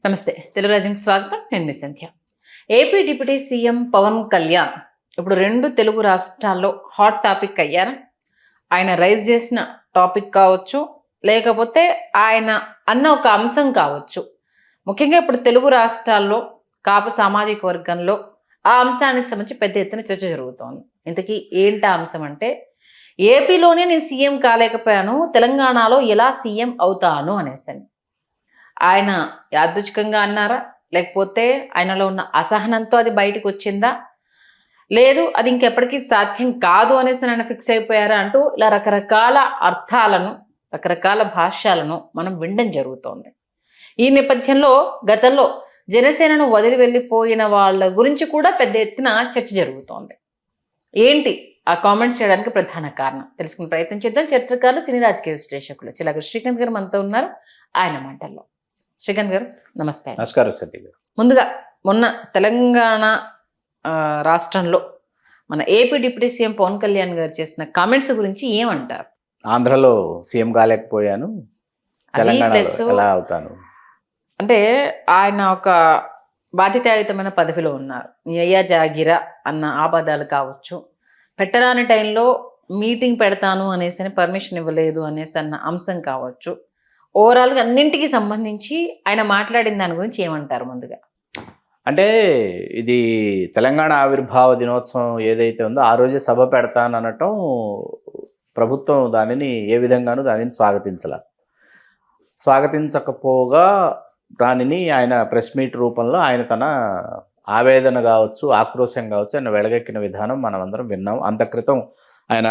నమస్తే తెలుగు రాజ్యంకి స్వాగతం. నేను మీ Sandhya. AP deputy CM Pawan Kalyan ఇప్పుడు రెండు తెలుగు రాష్ట్రాల్లో హాట్ టాపిక్ అయ్యారు. ఆయన రైజ్ చేసిన టాపిక్ కావచ్చు, లేకపోతే ఆయన అన్న ఒక అంశం కావచ్చు. ముఖ్యంగా ఇప్పుడు తెలుగు రాష్ట్రాల్లో కాపు సామాజిక వర్గంలో ఆ అంశానికి సంబంధించి పెద్ద ఎత్తున చర్చ జరుగుతోంది. ఇంతకీ ఏంటి ఆ అంశం అంటే, ఏపీలోనే నేను సీఎం కాలేకపోయాను, తెలంగాణలో ఎలా సీఎం అవుతాను అనేసని. ఆయన యాదృచ్ఛికంగా అన్నారా? లేకపోతే ఆయనలో ఉన్న అసహనంతో అది బయటకు వచ్చిందా? లేదు అది ఇంకెప్పటికీ సాధ్యం కాదు అనేసి ఆయన ఫిక్స్ అయిపోయారా? అంటూ ఇలా రకరకాల అర్థాలను, రకరకాల భాష్యాలను మనం వినడం జరుగుతోంది. ఈ నేపథ్యంలో గతంలో జనసేనను వదిలి వెళ్ళిపోయిన వాళ్ళ గురించి కూడా పెద్ద ఎత్తున చర్చ జరుగుతోంది. ఏంటి ఆ కామెంట్స్ చేయడానికి ప్రధాన కారణం తెలుసుకునే ప్రయత్నం చేద్దాం. చరిత్రకారులు, సినీ రాజకీయ విశ్లేషకులు చిలక శ్రీకాంత్ గారు మనతో ఉన్నారు. ఆయన మాటల్లో. శ్రీకాంత్ గారు నమస్తే. నమస్కారం సత్య గారు. ముందుగా మొన్న తెలంగాణ రాష్ట్రంలో మన AP deputy CM Pawan Kalyan గారు చేసిన కామెంట్స్ గురించి ఏమంటారు? ఆంధ్రలో సీఎం కాలేకపోయాను, తెలంగాణలో ఎలా అవుతాను అంటే ఆయన ఒక బాధ్యతాయుతమైన పదవిలో ఉన్నారు. నీ అయ్యా జాగిరా అన్న ఆపదాలు కావచ్చు, పెట్టరాని టైంలో మీటింగ్ పెడతాను అనేసి పర్మిషన్ ఇవ్వలేదు అనేసి అన్న అంశం కావచ్చు, ఓవరాల్గా అన్నింటికి సంబంధించి ఆయన మాట్లాడిన దాని గురించి ఏమంటారు? ముందుగా అంటే ఇది తెలంగాణ ఆవిర్భావ దినోత్సవం ఏదైతే ఉందో ఆ రోజే సభ పెడతాను అనటం ప్రభుత్వం దానిని ఏ విధంగానూ దానిని స్వాగతించకపోగా దానిని ఆయన ప్రెస్ మీట్ రూపంలో ఆయన తన ఆవేదన కావచ్చు, ఆక్రోశం కావచ్చు, ఆయన వెలగెక్కిన విధానం మనం అందరం విన్నాం. అంత క్రితం ఆయన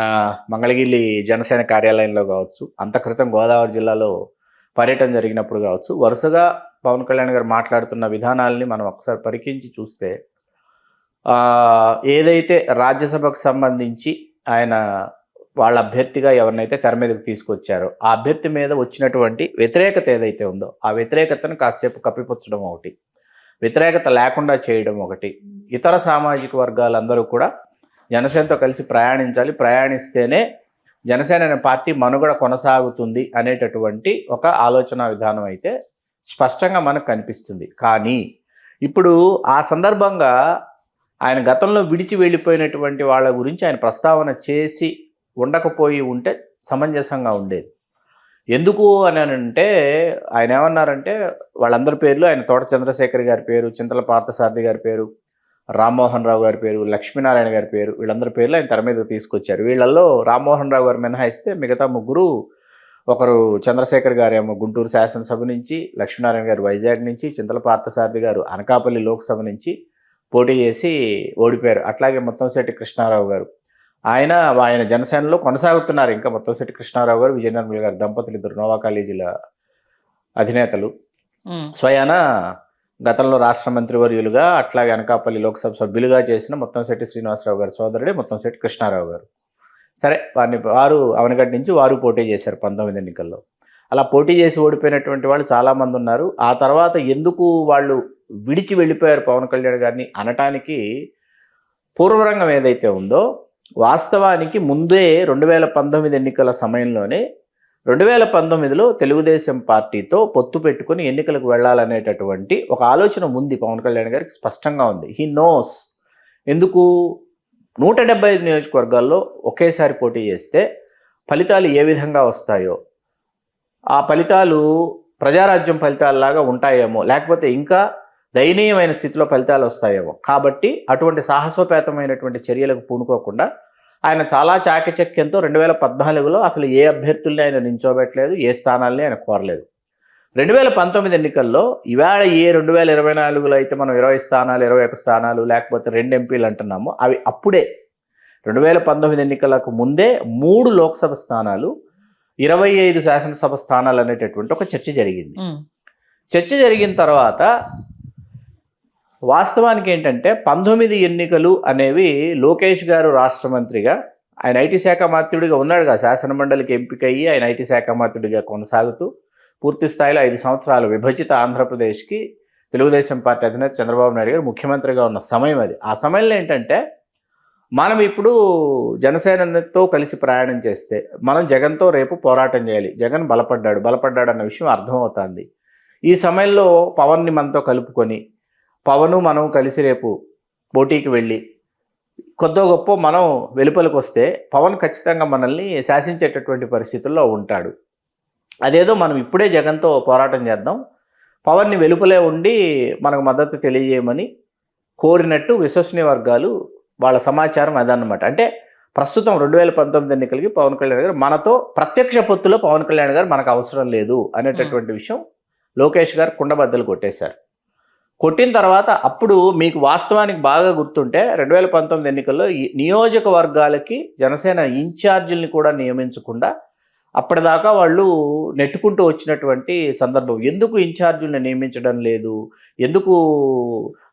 మంగళగిరి జనసేన కార్యాలయంలో కావచ్చు, అంత క్రితం గోదావరి జిల్లాలో పర్యటన జరిగినప్పుడు కావచ్చు, వరుసగా పవన్ కళ్యాణ్ గారు మాట్లాడుతున్న విధానాలని మనం ఒకసారి పరికించి చూస్తే ఏదైతే రాజ్యసభకు సంబంధించి ఆయన వాళ్ళ అభ్యర్థిగా ఎవరినైతే తెర మీదకు తీసుకొచ్చారో ఆ అభ్యర్థి మీద వచ్చినటువంటి వ్యతిరేకత ఏదైతే ఉందో ఆ వ్యతిరేకతను కాసేపు కప్పిపుచ్చడం ఒకటి, వ్యతిరేకత లేకుండా చేయడం ఒకటి, ఇతర సామాజిక వర్గాలందరూ కూడా జనసేనతో కలిసి ప్రయాణించాలి, ప్రయాణిస్తేనే జనసేన అనే పార్టీ మనుగడ కొనసాగుతుంది అనేటటువంటి ఒక ఆలోచన విధానం అయితే స్పష్టంగా మనకు కనిపిస్తుంది. కానీ ఇప్పుడు ఆ సందర్భంగా ఆయన గతంలో విడిచి వెళ్ళిపోయినటువంటి వాళ్ళ గురించి ఆయన ప్రస్తావన చేసి ఉండకపోయి ఉంటే సమంజసంగా ఉండేది. ఎందుకు అని అంటే ఆయన ఏమన్నారంటే వాళ్ళందరి పేర్లు, ఆయన తోట చంద్రశేఖర్ గారి పేరు, చింతల పార్థసారథి గారి పేరు, రామ్మోహన్ రావు గారి పేరు, లక్ష్మీనారాయణ గారి పేరు, వీళ్ళందరి పేర్లు ఆయన తెర మీద తీసుకొచ్చారు. వీళ్ళల్లో రామ్మోహన్ రావు గారు మినహాయిస్తే మిగతా ముగ్గురు, ఒకరు చంద్రశేఖర్ గారు ఏమో గుంటూరు శాసనసభ నుంచి, లక్ష్మీనారాయణ గారు వైజాగ్ నుంచి, చింతల పార్థసారథి గారు అనకాపల్లి లోక్సభ నుంచి పోటీ చేసి ఓడిపోయారు. అట్లాగే ముత్తంశెట్టి కృష్ణారావు గారు ఆయన జనసేనలో కొనసాగుతున్నారు. ఇంకా ముత్తంశెట్టి కృష్ణారావు గారు, విజయనర్మల గారు దంపతులు ఇద్దరు నోవా కాలేజీల అధినేతలు. స్వయాన గతంలో రాష్ట్ర మంత్రివర్యులుగా అట్లాగే అనకాపల్లి లోక్సభ సభ్యులుగా చేసిన ముత్తంశెట్టి శ్రీనివాసరావు గారి సోదరుడే ముత్తంశెట్టి కృష్ణారావు గారు. సరే, వారు అవనగడ్డ నుంచి వారు పోటీ చేశారు 19 ఎన్నికల్లో. అలా పోటీ చేసి ఓడిపోయినటువంటి వాళ్ళు చాలామంది ఉన్నారు. ఆ తర్వాత ఎందుకు వాళ్ళు విడిచి వెళ్ళిపోయారు పవన్ కళ్యాణ్ గారిని అనటానికి పూర్వరంగం ఏదైతే ఉందో, వాస్తవానికి ముందే 2019 ఎన్నికల సమయంలోనే 2019లో తెలుగుదేశం పార్టీతో పొత్తు పెట్టుకుని ఎన్నికలకు వెళ్ళాలనేటటువంటి ఒక ఆలోచన ఉంది పవన్ కళ్యాణ్ గారికి, స్పష్టంగా ఉంది. హీ నోస్ ఎందుకు 175 నియోజకవర్గాల్లో ఒకేసారి పోటీ చేస్తే ఫలితాలు ఏ విధంగా వస్తాయో, ఆ ఫలితాలు ప్రజారాజ్యం ఫలితాలలాగా ఉంటాయేమో, లేకపోతే ఇంకా దయనీయమైన స్థితిలో ఫలితాలు వస్తాయేమో. కాబట్టి అటువంటి సాహసోపేతమైనటువంటి చర్యలకు పూనుకోకుండా ఆయన చాలా చాకచక్యంతో 2014లో అసలు ఏ అభ్యర్థుల్ని ఆయన నించోబెట్టలేదు, ఏ స్థానాల్ని ఆయన కోరలేదు. 2019 ఎన్నికల్లో ఇవాళ ఏ 2024లో అయితే మనం 20 స్థానాలు, 21 స్థానాలు, లేకపోతే 2 ఎంపీలు అంటున్నామో అవి అప్పుడే 2019 ఎన్నికలకు ముందే 3 లోక్సభ స్థానాలు, 25 శాసనసభ స్థానాలు అనేటటువంటి ఒక చర్చ జరిగింది. చర్చ జరిగిన తర్వాత వాస్తవానికి ఏంటంటే 19 ఎన్నికలు అనేవి లోకేష్ గారు రాష్ట్ర మంత్రిగా, ఆయన ఐటీ శాఖ మంత్రుడిగా ఉన్నాడుగా, శాసనమండలికి ఎంపికయ్యి ఆయన ఐటీ శాఖ మంత్రుడిగా కొనసాగుతూ పూర్తి స్థాయిలో 5 సంవత్సరాలు విభజిత ఆంధ్రప్రదేశ్కి తెలుగుదేశం పార్టీ అధినేత చంద్రబాబు నాయుడు గారు ముఖ్యమంత్రిగా ఉన్న సమయం అది. ఆ సమయంలో ఏంటంటే మనం ఇప్పుడు జనసేనతో కలిసి ప్రయాణం చేస్తే మనం జగన్తో రేపు పోరాటం చేయాలి. జగన్ బలపడ్డాడు అన్న విషయం అర్థమవుతుంది. ఈ సమయంలో పవన్ని మనతో కలుపుకొని మనం కలిసి రేపు పోటీకి వెళ్ళి కొద్దో గొప్ప మనం వెలుపలికి వస్తే పవన్ ఖచ్చితంగా మనల్ని శాసించేటటువంటి పరిస్థితుల్లో ఉంటాడు. అదేదో మనం ఇప్పుడే జగన్తో పోరాటం చేద్దాం, పవన్ని వెలుపలే ఉండి మనకు మద్దతు తెలియజేయమని కోరినట్టు విశ్వసనీయ వర్గాలు వాళ్ళ సమాచారం అదన్నమాట. అంటే ప్రస్తుతం 2019 ఎన్నికలకి పవన్ కళ్యాణ్ గారు మనతో ప్రత్యక్ష పొత్తులో పవన్ కళ్యాణ్ గారు మనకు అవసరం లేదు అనేటటువంటి విషయం లోకేష్ గారు కుండబద్దలు కొట్టేశారు. కొట్టిన తర్వాత అప్పుడు మీకు వాస్తవానికి బాగా గుర్తుంటే 2019 ఎన్నికల్లో ఈ నియోజకవర్గాలకి జనసేన ఇన్ఛార్జీల్ని కూడా నియమించకుండా అప్పటిదాకా వాళ్ళు నెట్టుకుంటూ వచ్చినటువంటి సందర్భం. ఎందుకు ఇన్ఛార్జీలను నియమించడం లేదు, ఎందుకు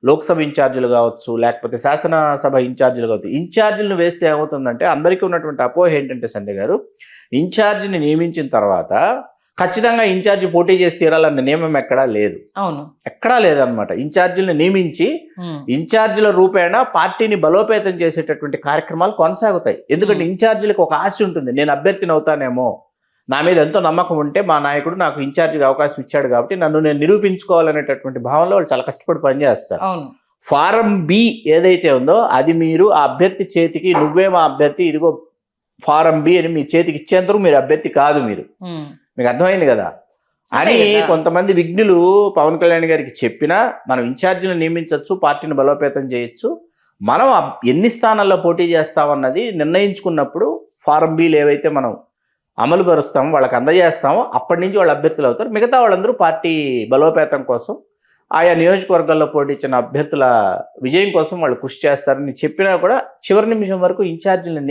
లోక్సభ ఇన్ఛార్జీలు కావచ్చు, లేకపోతే శాసనసభ ఇన్ఛార్జీలు కావచ్చు, ఇన్ఛార్జీలను వేస్తే ఏమవుతుందంటే అందరికీ ఉన్నటువంటి అపోహ ఏంటంటే సంజయ్ గారు, ఇన్ఛార్జిని నియమించిన తర్వాత ఖచ్చితంగా ఇన్ఛార్జి పోటీ చేసి తీరాలన్న నియమం ఎక్కడా లేదు. అవును, ఎక్కడా లేదనమాట. ఇన్ఛార్జీలను నియమించి ఇన్ఛార్జీల రూపేణా పార్టీని బలోపేతం చేసేటటువంటి కార్యక్రమాలు కొనసాగుతాయి. ఎందుకంటే ఇన్ఛార్జీలకు ఒక ఆశ ఉంటుంది, నేను అభ్యర్థిని అవుతానేమో, నా మీద ఎంతో నమ్మకం ఉంటే మా నాయకుడు నాకు ఇన్ఛార్జిగా అవకాశం ఇచ్చాడు కాబట్టి నన్ను నేను నిరూపించుకోవాలనేటటువంటి భావనలో వాళ్ళు చాలా కష్టపడి పనిచేస్తారు. ఫారం బి ఏదైతే ఉందో అది మీరు ఆ అభ్యర్థి చేతికి, నువ్వే మా అభ్యర్థి, ఇదిగో ఫారం బి అని మీ చేతికి ఇచ్చేందుకు మీరు అభ్యర్థి కాదు, మీకు అర్థమైంది కదా అని కొంతమంది విఘ్నులు పవన్ కళ్యాణ్ గారికి చెప్పినా మనం ఇన్ఛార్జీని నియమించవచ్చు, పార్టీని బలోపేతం చేయొచ్చు, మనం ఎన్ని స్థానాల్లో పోటీ చేస్తామన్నది నిర్ణయించుకున్నప్పుడు ఫారం బీలు ఏవైతే మనం అమలు పరుస్తామో వాళ్ళకి అందజేస్తామో అప్పటి నుంచి వాళ్ళు అభ్యర్థులు అవుతారు. మిగతా వాళ్ళందరూ పార్టీ బలోపేతం కోసం ఆయా నియోజకవర్గాల్లో పోటీచ్చిన అభ్యర్థుల విజయం కోసం వాళ్ళు కృషి చేస్తారని చెప్పినా కూడా చివరి నిమిషం వరకు ఇన్ఛార్జీలను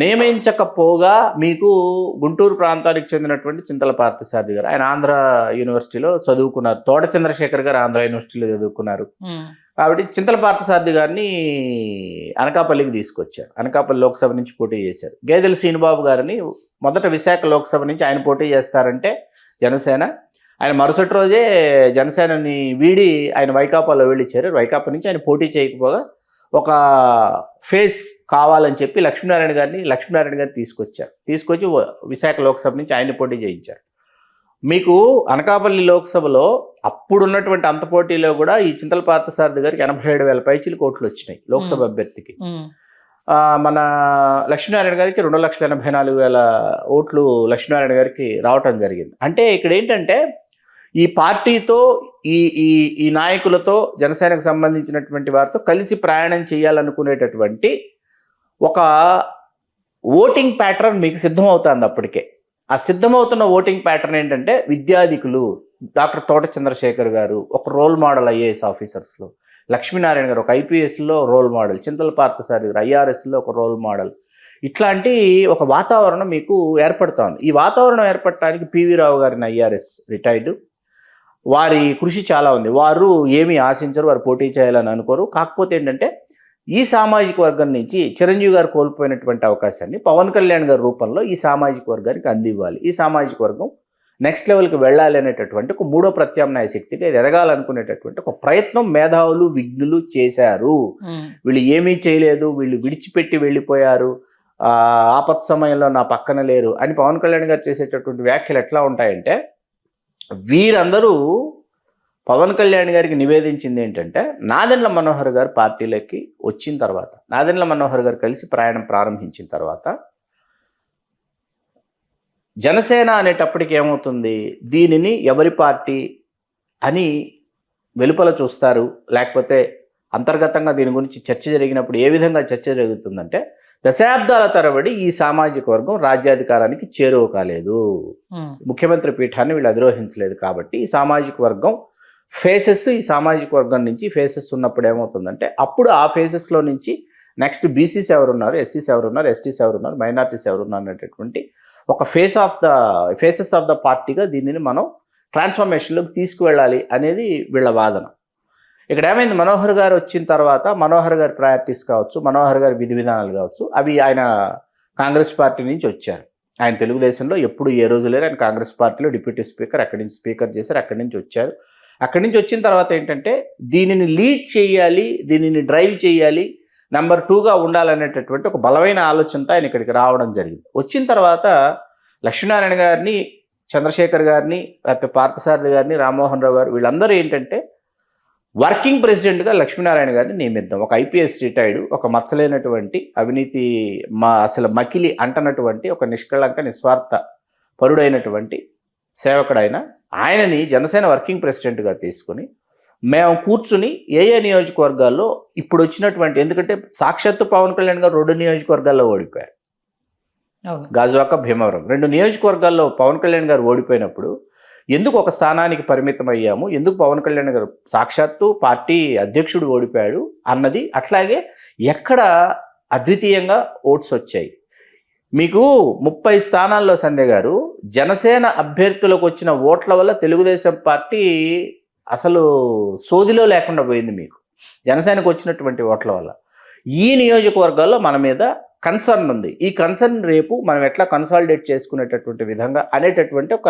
నియమించకపోగా మీకు గుంటూరు ప్రాంతానికి చెందినటువంటి చింతల పార్థసారథి గారు, ఆయన ఆంధ్ర యూనివర్సిటీలో చదువుకున్నారు, తోట చంద్రశేఖర్ గారు ఆంధ్ర యూనివర్సిటీలో చదువుకున్నారు కాబట్టి చింతల పార్థసారథి గారిని అనకాపల్లికి తీసుకొచ్చారు. అనకాపల్లి లోక్సభ నుంచి పోటీ చేశారు. గేదెల శ్రీనిబాబు గారిని మొదట విశాఖ లోక్సభ నుంచి ఆయన పోటీ చేస్తారంటే జనసేన, ఆయన మరుసటి రోజే జనసేనని వీడి ఆయన వైకాపాలో వెళ్ళిచ్చారు. వైకాపా నుంచి ఆయన పోటీ చేయకపోగా ఒక ఫేస్ కావాలని చెప్పి లక్ష్మీనారాయణ గారిని తీసుకొచ్చి విశాఖ లోక్సభ నుంచి ఆయన పోటీ చేయించారు. మీకు అనకాపల్లి లోక్సభలో అప్పుడున్నటువంటి అంత పోటీలో కూడా ఈ చింతల పార్థసారథి గారికి 87,000 పైచీలకు ఓట్లు వచ్చినాయి లోక్సభ అభ్యర్థికి. మన లక్ష్మీనారాయణ గారికి 2,84,000 ఓట్లు లక్ష్మీనారాయణ గారికి రావటం జరిగింది. అంటే ఇక్కడ ఏంటంటే ఈ పార్టీతో ఈ నాయకులతో జనసేనకు సంబంధించినటువంటి వారితో కలిసి ప్రయాణం చేయాలనుకునేటటువంటి ఒక ఓటింగ్ ప్యాటర్న్ మీకు సిద్ధమవుతుంది. అప్పటికే ఆ సిద్ధమవుతున్న ఓటింగ్ ప్యాటర్న్ ఏంటంటే విద్యాధికులు డాక్టర్ తోట చంద్రశేఖర్ గారు ఒక రోల్ మోడల్ ఐఏఎస్ ఆఫీసర్స్లో, లక్ష్మీనారాయణ గారు ఒక ఐపీఎస్లో రోల్ మోడల్, చింతల పార్థసారథి గారు ఐఆర్ఎస్లో ఒక రోల్ మోడల్, ఇట్లాంటి ఒక వాతావరణం మీకు ఏర్పడుతోంది. ఈ వాతావరణం ఏర్పడటానికి పివి రావు గారిని ఐఆర్ఎస్ రిటైర్డ్, వారి కృషి చాలా ఉంది. వారు ఏమీ ఆశించరు, వారు పోటీ చేయాలని అనుకోరు. కాకపోతే ఏంటంటే ఈ సామాజిక వర్గం నుంచి చిరంజీవి గారు కోల్పోయినటువంటి అవకాశాన్ని పవన్ కళ్యాణ్ గారి రూపంలో ఈ సామాజిక వర్గానికి అందివ్వాలి, ఈ సామాజిక వర్గం నెక్స్ట్ లెవెల్కి వెళ్ళాలి అనేటటువంటి ఒక మూడో ప్రత్యామ్నాయ శక్తిగా ఎదగాలనుకునేటటువంటి ఒక ప్రయత్నం మేధావులు విఘ్నులు చేశారు. వీళ్ళు ఏమీ చేయలేదు, వీళ్ళు విడిచిపెట్టి వెళ్ళిపోయారు, ఆపత్ సమయంలో నా పక్కన లేరు అని పవన్ కళ్యాణ్ గారు చేసేటటువంటి వ్యాఖ్యలు ఎట్లా ఉంటాయంటే, వీరందరూ పవన్ కళ్యాణ్ గారికి నివేదించింది ఏంటంటే నాదెండ్ల మనోహర్ గారు పార్టీలోకి వచ్చిన తర్వాత, నాదెండ్ల మనోహర్ గారు కలిసి ప్రయాణం ప్రారంభించిన తర్వాత జనసేన అనేటప్పటికి ఏమవుతుంది, దీనిని ఎవరి పార్టీ అని వెలుపల చూస్తారు, లేకపోతే అంతర్గతంగా దీని గురించి చర్చ జరిగినప్పుడు ఏ విధంగా చర్చ జరుగుతుందంటే దశాబ్దాల తరబడి ఈ సామాజిక వర్గం రాజ్యాధికారానికి చేరువ కాలేదు, ముఖ్యమంత్రి పీఠాన్ని వీళ్ళు అధిరోహించలేదు కాబట్టి ఈ సామాజిక వర్గం ఫేసెస్, ఈ సామాజిక వర్గం నుంచి ఫేసెస్ ఉన్నప్పుడు ఏమవుతుందంటే అప్పుడు ఆ ఫేసెస్లో నుంచి నెక్స్ట్ బీసీస్ ఎవరున్నారు, ఎస్సీస్ ఎవరున్నారు, ఎస్టీస్ ఎవరున్నారు, మైనార్టీస్ ఎవరున్నారు అనేటటువంటి ఒక ఫేసెస్ ఆఫ్ ద పార్టీగా దీనిని మనం ట్రాన్స్ఫర్మేషన్లోకి తీసుకువెళ్ళాలి అనేది వీళ్ళ వాదన. ఇక్కడ ఏమైంది, మనోహర్ గారు వచ్చిన తర్వాత మనోహర్ గారి ప్రయారిటీస్ కావచ్చు, మనోహర్ గారి విధి విధానాలు కావచ్చు, అవి ఆయన కాంగ్రెస్ పార్టీ నుంచి వచ్చారు. ఆయన తెలుగుదేశంలో ఎప్పుడు ఏ రోజు లేరు, ఆయన కాంగ్రెస్ పార్టీలో డిప్యూటీ స్పీకర్, అక్కడి నుంచి స్పీకర్ చేశారు, అక్కడి నుంచి వచ్చారు. అక్కడి నుంచి వచ్చిన తర్వాత ఏంటంటే దీనిని లీడ్ చేయాలి, దీనిని డ్రైవ్ చేయాలి, నెంబర్ 2గా ఉండాలనేటటువంటి ఒక బలమైన ఆలోచనతో ఆయన ఇక్కడికి రావడం జరిగింది. వచ్చిన తర్వాత లక్ష్మీనారాయణ గారిని చంద్రశేఖర్ గారిని, లేకపోతే పార్థసారథి గారిని, రామ్మోహన్ రావు గారు వీళ్ళందరూ ఏంటంటే వర్కింగ్ ప్రెసిడెంట్గా లక్ష్మీనారాయణ గారిని నియమిద్దాం. ఒక ఐపీఎస్ రిటైర్డ్, ఒక మచ్చలేనటువంటి అవినీతి అసలు మకిలి అంటనటువంటి ఒక నిష్కళంక నిస్వార్థ పరుడైనటువంటి సేవకుడైన ఆయనని జనసేన వర్కింగ్ ప్రెసిడెంట్గా తీసుకుని మేము కూర్చుని ఏ నియోజకవర్గాల్లో ఇప్పుడు వచ్చినటువంటి, ఎందుకంటే సాక్షాత్తు పవన్ కళ్యాణ్ గారు 2 నియోజకవర్గాల్లో ఓడిపోయారు, గాజువాక, భీమవరం 2 నియోజకవర్గాల్లో పవన్ కళ్యాణ్ గారు ఓడిపోయినప్పుడు ఎందుకు ఒక స్థానానికి పరిమితం అయ్యాము, ఎందుకు పవన్ కళ్యాణ్ గారు సాక్షాత్తు పార్టీ అధ్యక్షుడు ఓడిపోయాడు అన్నది, అట్లాగే ఎక్కడ అద్వితీయంగా ఓట్స్ వచ్చాయి. మీకు 30 స్థానాల్లో సంజయ్ గారు జనసేన అభ్యర్థులకు వచ్చిన ఓట్ల వల్ల తెలుగుదేశం పార్టీ అసలు సోదిలో లేకుండా పోయింది. మీకు జనసేనకు వచ్చినటువంటి ఓట్ల వల్ల ఈ నియోజకవర్గాల్లో మన మీద కన్సర్న్ ఉంది. ఈ కన్సర్న్ రేపు మనం ఎట్లా కన్సాలిడేట్ చేసుకునేటటువంటి విధంగా అనేటటువంటి ఒక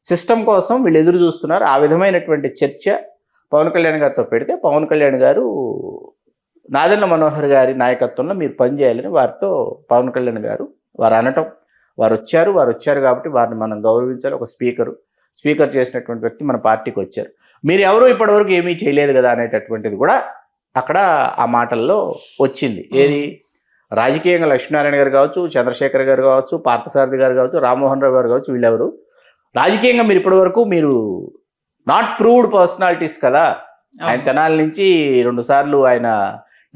సిస్టమ్ కోసం వీళ్ళు ఎదురు చూస్తున్నారు. ఆ విధమైనటువంటి చర్చ పవన్ కళ్యాణ్ గారితో పెడితే పవన్ కళ్యాణ్ గారు నాదెండ్ల మనోహర్ గారి నాయకత్వంలో మీరు పనిచేయాలని వారితో పవన్ కళ్యాణ్ గారు వారు అనటం, వారు వచ్చారు కాబట్టి వారిని మనం గౌరవించాలి. ఒక స్పీకర్ చేసినటువంటి వ్యక్తి మన పార్టీకి వచ్చారు, మీరు ఎవరు ఇప్పటివరకు ఏమీ చేయలేదు కదా అనేటటువంటిది కూడా అక్కడ ఆ మాటల్లో వచ్చింది. ఏది రాజకీయంగా లక్ష్మీనారాయణ గారు కావచ్చు, చంద్రశేఖర్ గారు కావచ్చు, పార్థసారథి గారు కావచ్చు, రామ్మోహన్ రావు గారు కావచ్చు, వీళ్ళెవరు రాజకీయంగా మీరు ఇప్పటివరకు మీరు నాట్ ప్రూవ్డ్ పర్సనాలిటీస్ కదా. ఆయన తెనాలి నుంచి 2 సార్లు ఆయన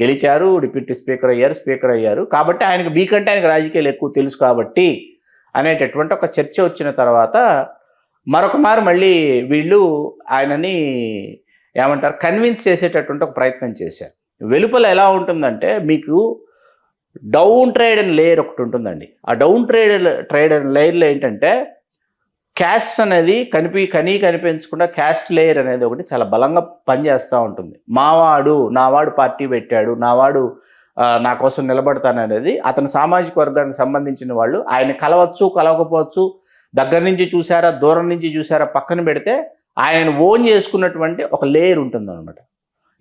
గెలిచారు, డిప్యూటీ స్పీకర్ అయ్యారు కాబట్టి ఆయనకు మీకంటే ఆయనకు రాజకీయాలు ఎక్కువ తెలుసు కాబట్టి అనేటటువంటి ఒక చర్చ వచ్చిన తర్వాత మరొక మారు మళ్ళీ వీళ్ళు ఆయనని ఏమంటారు కన్విన్స్ చేసేటటువంటి ఒక ప్రయత్నం చేశారు. వెలుపల ఎలా ఉంటుందంటే మీకు డౌన్ ట్రేడ్ అండ్ లేయర్ ఒకటి ఉంటుందండి. ఆ డౌన్ ట్రేడ్ అండ్ లేయర్లో ఏంటంటే క్యాస్ట్ అనేది కనిపించకుండా క్యాస్ట్ లేయర్ అనేది ఒకటి చాలా బలంగా పనిచేస్తూ ఉంటుంది. నావాడు పార్టీ పెట్టాడు, నావాడు నా కోసం నిలబడతాననేది అతని సామాజిక వర్గానికి సంబంధించిన వాళ్ళు ఆయన కలవకపోవచ్చు, దగ్గర నుంచి చూసారా దూరం నుంచి చూసారా పక్కన పెడితే ఆయన ఓన్ చేసుకున్నటువంటి ఒక లేయర్ ఉంటుంది అనమాట.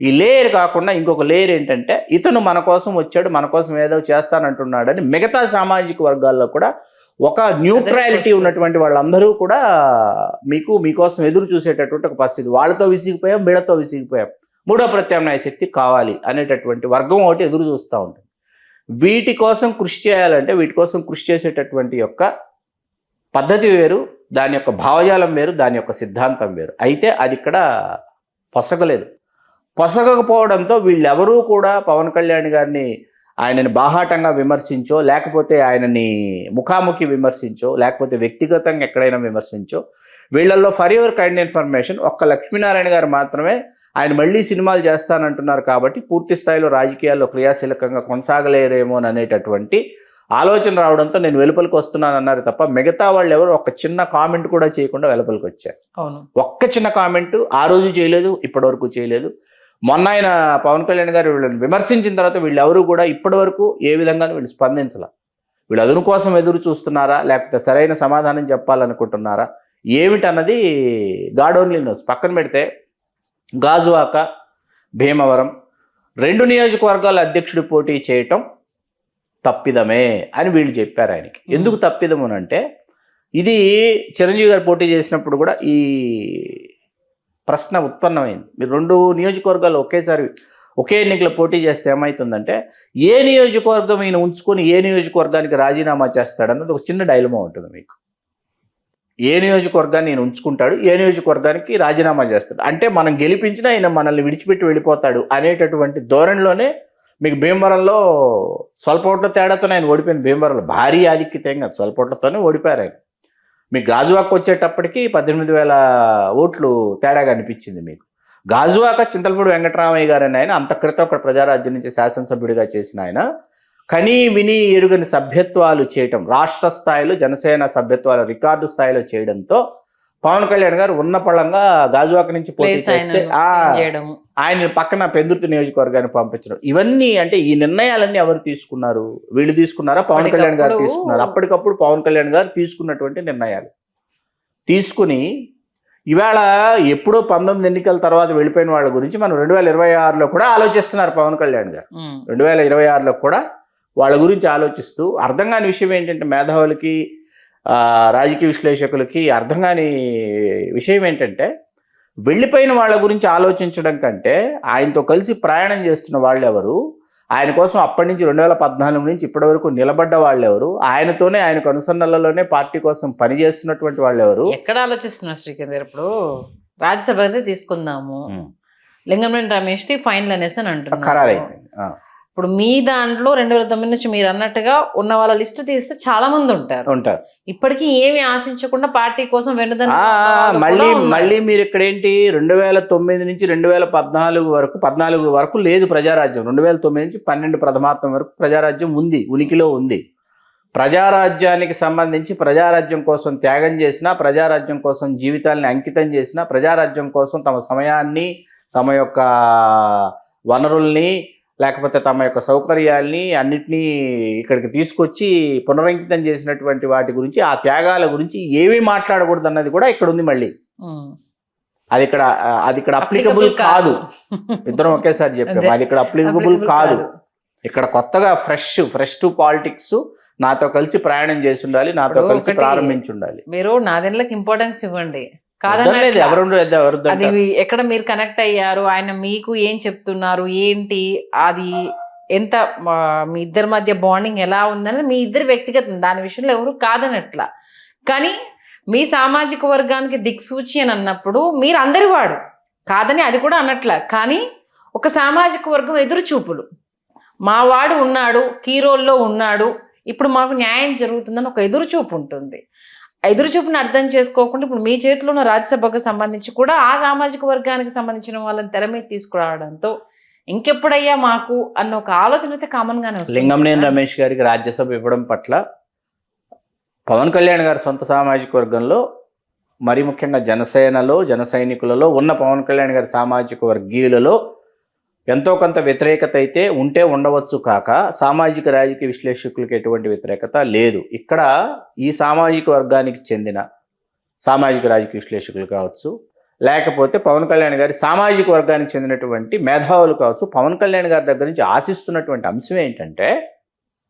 ఈ లేయర్ కాకుండా ఇంకొక లేయర్ ఏంటంటే ఇతను మన కోసం వచ్చాడు, మన కోసం ఏదో చేస్తానంటున్నాడని మిగతా సామాజిక వర్గాల్లో కూడా ఒక న్యూట్రాలిటీ ఉన్నటువంటి వాళ్ళందరూ కూడా మీకోసం ఎదురు చూసేటటువంటి ఒక పరిస్థితి. వాళ్ళతో విసిగిపోయాం, వీళ్ళతో విసిగిపోయాం, మూడో ప్రత్యామ్నాయ శక్తి కావాలి అనేటటువంటి వర్గం ఒకటి ఎదురు చూస్తూ ఉంటుంది. వీటి కోసం కృషి చేయాలంటే వీటి కోసం కృషి చేసేటటువంటి యొక్క పద్ధతి వేరు, దాని యొక్క భావజాలం వేరు, దాని యొక్క సిద్ధాంతం వేరు. అయితే అది ఇక్కడ పొసగకపోవడంతో వీళ్ళెవరూ కూడా పవన్ కళ్యాణ్ గారిని ఆయనని బాహాటంగా విమర్శించో, లేకపోతే ఆయనని ముఖాముఖి విమర్శించో, లేకపోతే వ్యక్తిగతంగా ఎక్కడైనా విమర్శించో, వీళ్ళల్లో ఫర్ యువర్ కైండ్ ఇన్ఫర్మేషన్ ఒక్క లక్ష్మీనారాయణ గారు మాత్రమే ఆయన మళ్ళీ సినిమాలు చేస్తానంటున్నారు కాబట్టి పూర్తి స్థాయిలో రాజకీయాల్లో క్రియాశీలకంగా కొనసాగలేరేమో అనేటటువంటి ఆలోచన రావడంతో నేను వెలుపలికి వస్తున్నాను అన్నారు తప్ప మిగతా వాళ్ళు ఎవరు ఒక చిన్న కామెంట్ కూడా చేయకుండా వెలుపలికి వచ్చారు. ఒక్క చిన్న కామెంట్ ఆ రోజు చేయలేదు, ఇప్పటివరకు చేయలేదు. మొన్న ఆయన పవన్ కళ్యాణ్ గారు వీళ్ళని విమర్శించిన తర్వాత వీళ్ళెవరూ కూడా ఇప్పటి వరకు ఏ విధంగా వీళ్ళు స్పందించాల. వీళ్ళు అదును కోసం ఎదురు చూస్తున్నారా, లేకపోతే సరైన సమాధానం చెప్పాలనుకుంటున్నారా ఏమిటన్నది గాడ్ ఓన్లీ నోస్. పక్కన పెడితే గాజువాక, భీమవరం 2 నియోజకవర్గాల అధ్యక్షుడు పోటీ చేయటం తప్పిదమే అని వీళ్ళు చెప్పారు ఆయనకి. ఎందుకు తప్పిదము అంటే ఇది చిరంజీవి గారు పోటీ చేసినప్పుడు కూడా ఈ ప్రశ్న ఉత్పన్నమైంది. మీరు 2 నియోజకవర్గాలు ఒకే ఎన్నికల పోటీ చేస్తే ఏమవుతుందంటే ఏ నియోజకవర్గం ఈయన ఉంచుకొని ఏ నియోజకవర్గానికి రాజీనామా చేస్తాడన్నది ఒక చిన్న డైలమా ఉంటుంది మీకు. ఏ నియోజకవర్గాన్ని ఈయన ఉంచుకుంటాడు, ఏ నియోజకవర్గానికి రాజీనామా చేస్తాడు అంటే మనం గెలిపించినా ఆయన మనల్ని విడిచిపెట్టి వెళ్ళిపోతాడు అనేటటువంటి ధోరణిలోనే మీకు భీమవరంలో స్వల్ప ఓట్ల తేడాతోనే ఆయన ఓడిపోయింది. భీమవరంలో భారీ ఆధిక్యతంగా స్వల్ప ఓట్లతోనే ఓడిపోయారు ఆయన. మీకు గాజువాక వచ్చేటప్పటికి 18,000 ఓట్లు తేడాగా అనిపించింది మీకు. గాజువాక చింతలపూడి వెంకటరామయ్య గారు అని ఆయన అంత క్రితం అక్కడ ప్రజారాజ్యం నుంచి శాసనసభ్యుడిగా చేసిన ఆయన కనీ విని ఎరుగని సభ్యత్వాలు చేయటం, రాష్ట్ర స్థాయిలో జనసేన సభ్యత్వాలు రికార్డు స్థాయిలో చేయడంతో పవన్ కళ్యాణ్ గారు ఉన్న పళంగా గాజువాక నుంచి పోటీ చేస్తే ఆయన పక్కన పెందుర్తి నియోజకవర్గాన్ని పంపించడం, ఇవన్నీ అంటే ఈ నిర్ణయాలన్నీ ఎవరు తీసుకున్నారు? వీళ్ళు తీసుకున్నారా, పవన్ కళ్యాణ్ గారు తీసుకున్నారు? అప్పటికప్పుడు పవన్ కళ్యాణ్ గారు తీసుకున్నటువంటి నిర్ణయాలు తీసుకుని ఇవాళ ఎప్పుడో 19 ఎన్నికల తర్వాత వెళ్ళిపోయిన వాళ్ళ గురించి మనం 2026లో కూడా ఆలోచిస్తున్నారు పవన్ కళ్యాణ్ గారు. 2026లో కూడా వాళ్ళ గురించి ఆలోచిస్తూ అర్థం కాని విషయం ఏంటంటే మేధావులకి రాజకీయ విశ్లేషకులకి అర్థం కాని విషయం ఏంటంటే, వెళ్ళిపోయిన వాళ్ళ గురించి ఆలోచించడం కంటే ఆయనతో కలిసి ప్రయాణం చేస్తున్న వాళ్ళు ఎవరు, ఆయన కోసం అప్పటి నుంచి 2014 నుంచి ఇప్పటి వరకు నిలబడ్డ వాళ్ళు ఎవరు, ఆయనతోనే ఆయనకు అనుసరణలలోనే పార్టీ కోసం పనిచేస్తున్నటువంటి వాళ్ళు ఎవరు. ఎక్కడ ఆలోచిస్తున్నారు శ్రీకేందర్? ఇప్పుడు రాజ్యసభ తీసుకుందాము, లింగంనేని రమేష్ ది ఫైనల్ అనేసి అని అంటున్నారు. ఖరారైపోయింది. ఇప్పుడు మీ దాంట్లో 2009 నుంచి మీరు అన్నట్టుగా ఉన్న వాళ్ళ లిస్ట్ తీస్తే చాలా మంది ఉంటారు. ఇప్పటికీ ఏమి ఆశించకుండా పార్టీ కోసం మళ్ళీ మీరు ఇక్కడ ఏంటి 2009 నుంచి 2014 వరకు లేదు ప్రజారాజ్యం. 2009 నుంచి 12 ప్రథమార్థం వరకు ప్రజారాజ్యం ఉంది, ఉనికిలో ఉంది. ప్రజారాజ్యానికి సంబంధించి ప్రజారాజ్యం కోసం త్యాగం చేసిన, ప్రజారాజ్యం కోసం జీవితాలని అంకితం చేసిన, ప్రజారాజ్యం కోసం తమ సమయాన్ని, తమ యొక్క వనరుల్ని, లేకపోతే తమ యొక్క సౌకర్యాల్ని అన్నిటినీ ఇక్కడికి తీసుకొచ్చి పునరంకితం చేసినటువంటి వాటి గురించి, ఆ త్యాగాల గురించి ఏమీ మాట్లాడకూడదు అన్నది కూడా ఇక్కడ ఉంది. మళ్ళీ అది ఇక్కడ అప్లికబుల్ కాదు. ఇద్దరం ఒకేసారి చెప్పాము, అది ఇక్కడ అప్లికబుల్ కాదు. ఇక్కడ కొత్తగా ఫ్రెష్ టు పాలిటిక్స్ నాతో కలిసి ప్రయాణం చేసి ఉండాలి, నాతో కలిసి ప్రారంభించి ఉండాలి. మీరు నాదెళ్ళకి ఇంపార్టెన్స్ ఇవ్వండి, అది ఎక్కడ మీరు కనెక్ట్ అయ్యారు, ఆయన మీకు ఏం చెప్తున్నారు, ఏంటి అది, ఎంత మీ ఇద్దరి మధ్య బాండింగ్ ఎలా ఉందనేది మీ ఇద్దరు వ్యక్తిగతం, దాని విషయంలో ఎవరు కాదనట్లా. కానీ మీ సామాజిక వర్గానికి దిక్సూచి అని అన్నప్పుడు మీరు అందరి వాడు కాదని అది కూడా అనట్లా. కానీ ఒక సామాజిక వర్గం ఎదురు చూపులు, మా వాడు ఉన్నాడు, కీ రోల్లో ఉన్నాడు, ఇప్పుడు మాకు న్యాయం జరుగుతుందని ఒక ఎదురు చూపు ఉంటుంది. ఎదురు చూపుని అర్థం చేసుకోకుండా ఇప్పుడు మీ చేతిలో ఉన్న రాజ్యసభకు సంబంధించి కూడా ఆ సామాజిక వర్గానికి సంబంధించిన వాళ్ళని తెర మీద తీసుకురావడంతో ఇంకెప్పుడయ్యా మాకు అన్న ఒక ఆలోచన అయితే కామన్ గానే వస్తుంది. లింగంనేని రమేష్ గారికి రాజ్యసభ ఇవ్వడం పట్ల పవన్ కళ్యాణ్ గారి సొంత సామాజిక వర్గంలో, మరి ముఖ్యంగా జనసేనలో, జన సైనికులలో ఉన్న పవన్ కళ్యాణ్ గారి సామాజిక వర్గీయులలో ఎంతో కొంత వ్యతిరేకత అయితే ఉంటే ఉండవచ్చు కాక, సామాజిక రాజకీయ విశ్లేషకులకి ఎటువంటి వ్యతిరేకత లేదు. ఇక్కడ ఈ సామాజిక వర్గానికి చెందిన సామాజిక రాజకీయ విశ్లేషకులు కావచ్చు, లేకపోతే పవన్ కళ్యాణ్ గారి సామాజిక వర్గానికి చెందినటువంటి మేధావులు కావచ్చు, పవన్ కళ్యాణ్ గారి దగ్గర నుంచి ఆశిస్తున్నటువంటి అంశం ఏంటంటే,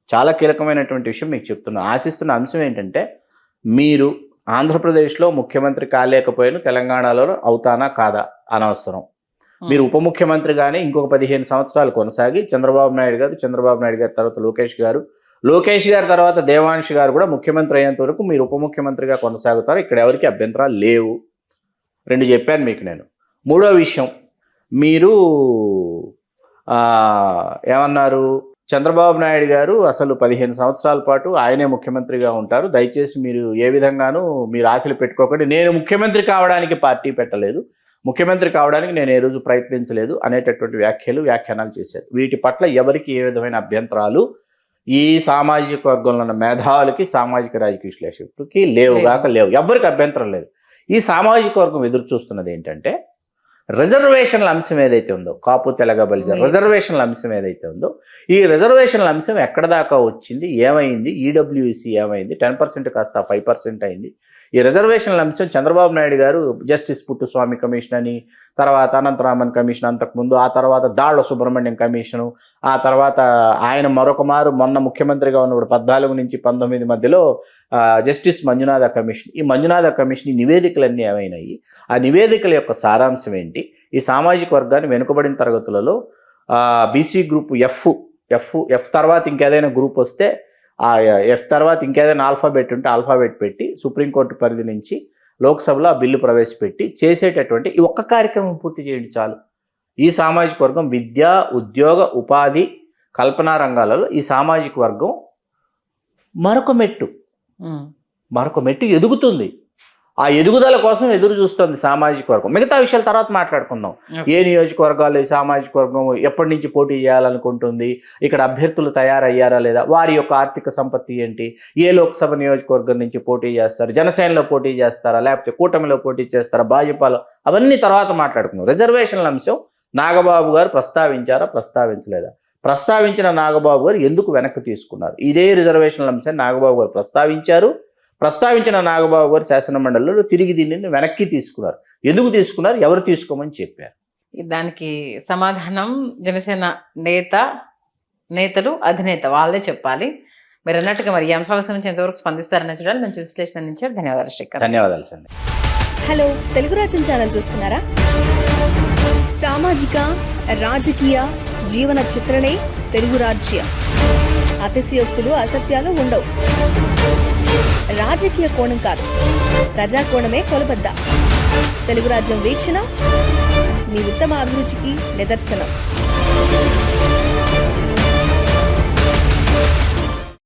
చాలా కీలకమైనటువంటి విషయం మీకు చెప్తున్నా. ఆశిస్తున్న అంశం ఏంటంటే, మీరు ఆంధ్రప్రదేశ్లో ముఖ్యమంత్రి కాలేకపోయినా తెలంగాణలో అవుతానా కాదా అనవసరం. మీరు ఉప ముఖ్యమంత్రిగానే ఇంకొక 15 సంవత్సరాలు కొనసాగి చంద్రబాబు నాయుడు గారి తర్వాత లోకేష్ గారి తర్వాత దేవాంశ్ గారు కూడా ముఖ్యమంత్రి అయ్యేంత వరకు మీరు ఉప ముఖ్యమంత్రిగా కొనసాగుతారు. ఇక్కడ ఎవరికి అభ్యంతరాలు లేవు. 2 చెప్పాను మీకు నేను. మూడో విషయం, మీరు ఏమన్నారు, చంద్రబాబు నాయుడు గారు అసలు 15 సంవత్సరాల పాటు ఆయనే ముఖ్యమంత్రిగా ఉంటారు, దయచేసి మీరు ఏ విధంగానూ మీరు ఆశలు పెట్టుకోకండి, నేను ముఖ్యమంత్రి కావడానికి పార్టీ పెట్టలేదు, ముఖ్యమంత్రి కావడానికి నేను ఏ రోజు ప్రయత్నించలేదు అనేటటువంటి వ్యాఖ్యానాలు చేశారు. వీటి పట్ల ఎవరికి ఏ విధమైన అభ్యంతరాలు ఈ సామాజిక వర్గంలో ఉన్న మేధావులకి, సామాజిక రాజకీయ విశ్లేషకులకి లేవు. ఎవరికి అభ్యంతరం లేదు. ఈ సామాజిక వర్గం ఎదురు చూస్తున్నది ఏంటంటే, రిజర్వేషన్ల అంశం ఏదైతే ఉందో, కాపు తెలగ బలిజ రిజర్వేషన్ల అంశం ఏదైతే ఉందో, ఈ రిజర్వేషన్ల అంశం ఎక్కడ దాకా వచ్చింది, ఏమైంది, ఈడబ్ల్యూసీ ఏమైంది, 10% కాస్త 5% అయింది. ఈ రిజర్వేషన్ల అంశం చంద్రబాబు నాయుడు గారు జస్టిస్ పుట్టుస్వామి కమిషన్ అని, తర్వాత అనంతరామన్ కమిషన్ అంతకుముందు, ఆ తర్వాత దాళ్ల సుబ్రహ్మణ్యం కమిషను, ఆ తర్వాత ఆయన మరొక మారు మొన్న ముఖ్యమంత్రిగా ఉన్నప్పుడు 14 నుంచి 19 మధ్యలో జస్టిస్ మంజునాథ కమిషన్. ఈ మంజునాథ కమిషన్ ఈ నివేదికలన్నీ ఏమైనాయి, ఆ నివేదికల యొక్క సారాంశం ఏంటి, ఈ సామాజిక వర్గాన్ని వెనుకబడిన తరగతులలో బీసీ గ్రూప్ ఎఫ్ తర్వాత ఇంకేదైనా గ్రూప్ వస్తే, ఆ ఎఫ్ తర్వాత ఇంకేదైనా ఆల్ఫాబెట్ ఉంటే ఆల్ఫాబెట్ పెట్టి సుప్రీంకోర్టు పరిధి నుంచి లోక్సభలో ఆ బిల్లు ప్రవేశపెట్టి చేసేటటువంటి ఈ ఒక్క కార్యక్రమం పూర్తి చేయండి చాలు. ఈ సామాజిక వర్గం విద్య, ఉద్యోగ, ఉపాధి, కల్పనా రంగాలలో ఈ సామాజిక వర్గం మరొక మెట్టు ఎదుగుతుంది. ఆ ఎదుగుదల కోసం ఎదురు చూస్తుంది సామాజిక వర్గం. మిగతా విషయాల తర్వాత మాట్లాడుకుందాం. ఏ నియోజకవర్గాలు ఈ సామాజిక వర్గం ఎప్పటి నుంచి పోటీ చేయాలనుకుంటుంది, ఇక్కడ అభ్యర్థులు తయారయ్యారా లేదా, వారి యొక్క ఆర్థిక సంపత్తి ఏంటి, ఏ లోక్సభ నియోజకవర్గం నుంచి పోటీ చేస్తారు, జనసేనలో పోటీ చేస్తారా, లేకపోతే కూటమిలో పోటీ చేస్తారా, భాజపాలో, అవన్నీ తర్వాత మాట్లాడుకుందాం. రిజర్వేషన్ల అంశం నాగబాబు గారు ప్రస్తావించలేదా, ప్రస్తావించిన నాగబాబు గారు ఎందుకు వెనక్కి తీసుకున్నారు? ఇదే రిజర్వేషన్ల అంశాన్ని నాగబాబు గారు ప్రస్తావించిన నాగబాబు గారు శాసనమండలిలో తిరిగి దీనిని వెనక్కి తీసుకున్నారు. ఎందుకు తీసుకున్నారు, ఎవరు తీసుకోమని చెప్పారు? దానికి సమాధానం జనసేన నేతలు, అధినేత వాళ్ళే చెప్పాలి. మీరు అన్నట్టుగా మరి ఈ అంశాల గురించి ఎంతవరకు స్పందిస్తారని చూడాలి. మంచి విశ్లేషణ అందించారు. ధన్యవాదాలు శ్రీకాంత్. ధన్యవాదాలు సంధ్య. హలో తెలుగు రాజ్యం ఛానల్ చూస్తున్నారా? సామాజిక రాజకీయ జీవన చిత్రణే తెలుగు రాజ్యం. అతిశయోక్తులు అసత్యాలు ఉండవు. రాజకీయ కోణం కాదు, ప్రజా కోణమే కొలబద్ద. తెలుగు రాజ్యం వీక్షణ మీ ఉత్తమ అభిరుచికి నిదర్శనం.